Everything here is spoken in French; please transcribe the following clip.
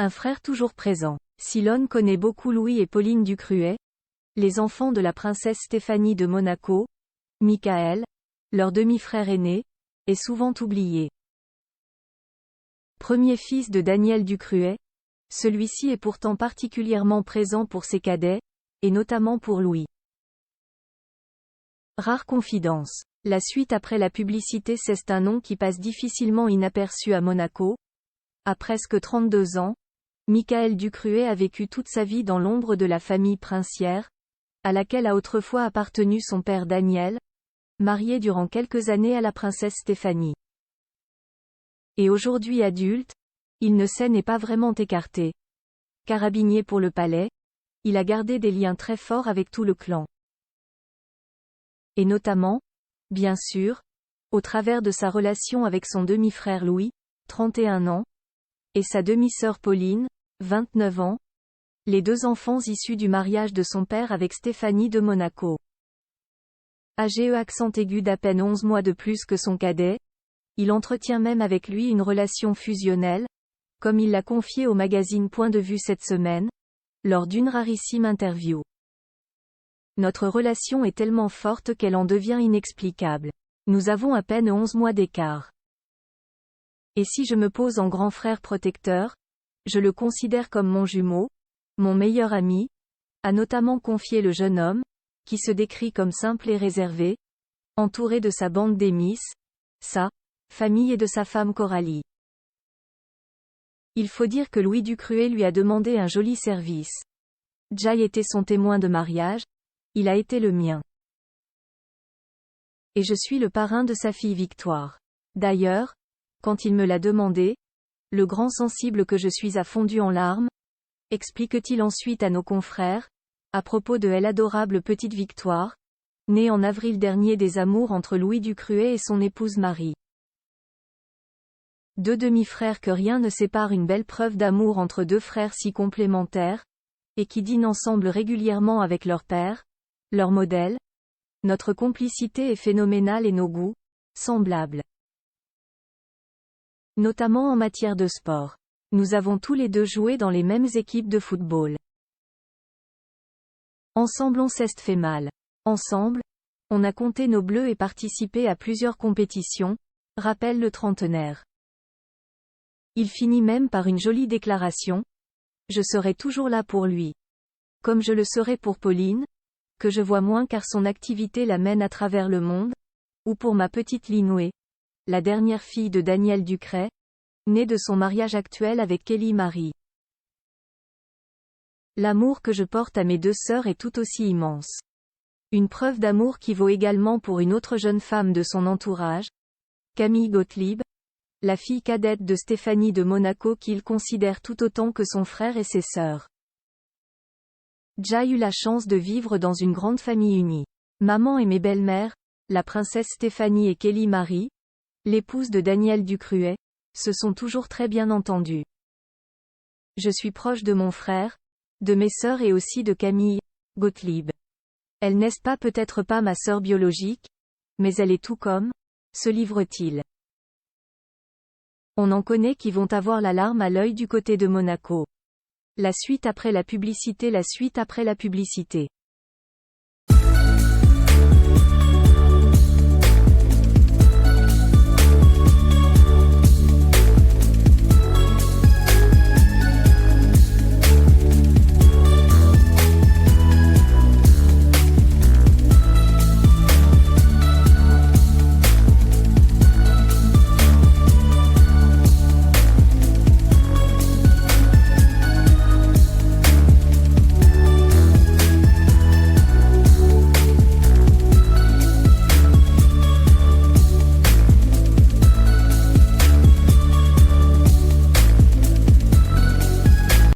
Un frère toujours présent. Silone connaît beaucoup Louis et Pauline Ducruet, les enfants de la princesse Stéphanie de Monaco. Michael, leur demi-frère aîné, est souvent oublié. Premier fils de Daniel Ducruet, celui-ci est pourtant particulièrement présent pour ses cadets, et notamment pour Louis. Rare confidence. La suite après la publicité, c'est un nom qui passe difficilement inaperçu à Monaco. À presque 32 ans, Michael Ducruet a vécu toute sa vie dans l'ombre de la famille princière, à laquelle a autrefois appartenu son père Daniel, marié durant quelques années à la princesse Stéphanie. Et aujourd'hui adulte, il ne n'est pas vraiment écarté. Carabinier pour le palais, il a gardé des liens très forts avec tout le clan. Et notamment, bien sûr, au travers de sa relation avec son demi-frère Louis, 31 ans, et sa demi-sœur Pauline, 29 ans, les deux enfants issus du mariage de son père avec Stéphanie de Monaco. Âgé accent aigu d'à peine 11 mois de plus que son cadet, il entretient même avec lui une relation fusionnelle, comme il l'a confié au magazine Point de Vue cette semaine, lors d'une rarissime interview. Notre relation est tellement forte qu'elle en devient inexplicable. Nous avons à peine 11 mois d'écart. Et si je me pose en grand frère protecteur, je le considère comme mon jumeau, mon meilleur ami, a notamment confié le jeune homme, qui se décrit comme simple et réservé, entouré de sa bande d'émisses, sa famille et de sa femme Coralie. Il faut dire que Louis Ducruet lui a demandé un joli service. Jay était son témoin de mariage, il a été le mien. Et je suis le parrain de sa fille Victoire. D'ailleurs, quand il me l'a demandé, le grand sensible que je suis a fondu en larmes, explique-t-il ensuite à nos confrères, à propos de l'adorable petite Victoire, née en avril dernier des amours entre Louis Ducruet et son épouse Marie. Deux demi-frères que rien ne sépare, une belle preuve d'amour entre deux frères si complémentaires, et qui dînent ensemble régulièrement avec leur père, leur modèle. Notre complicité est phénoménale et nos goûts, semblables. Notamment en matière de sport. Nous avons tous les deux joué dans les mêmes équipes de football. Ensemble on s'est fait mal. Ensemble, on a compté nos bleus et participé à plusieurs compétitions, rappelle le trentenaire. Il finit même par une jolie déclaration. Je serai toujours là pour lui. Comme je le serai pour Pauline, que je vois moins car son activité la mène à travers le monde, ou pour ma petite Linoué, la dernière fille de Daniel Ducruet, née de son mariage actuel avec Kelly Marie. L'amour que je porte à mes deux sœurs est tout aussi immense. Une preuve d'amour qui vaut également pour une autre jeune femme de son entourage, Camille Gottlieb, la fille cadette de Stéphanie de Monaco qu'il considère tout autant que son frère et ses sœurs. Jay eut la chance de vivre dans une grande famille unie. Maman et mes belles-mères, la princesse Stéphanie et Kelly Marie, l'épouse de Daniel Ducruet, se sont toujours très bien entendues. Je suis proche de mon frère, de mes sœurs et aussi de Camille Gottlieb. Elle n'est pas peut-être pas ma sœur biologique, mais elle est tout comme, se livre-t-il. On en connaît qui vont avoir la larme à l'œil du côté de Monaco. La suite après la publicité.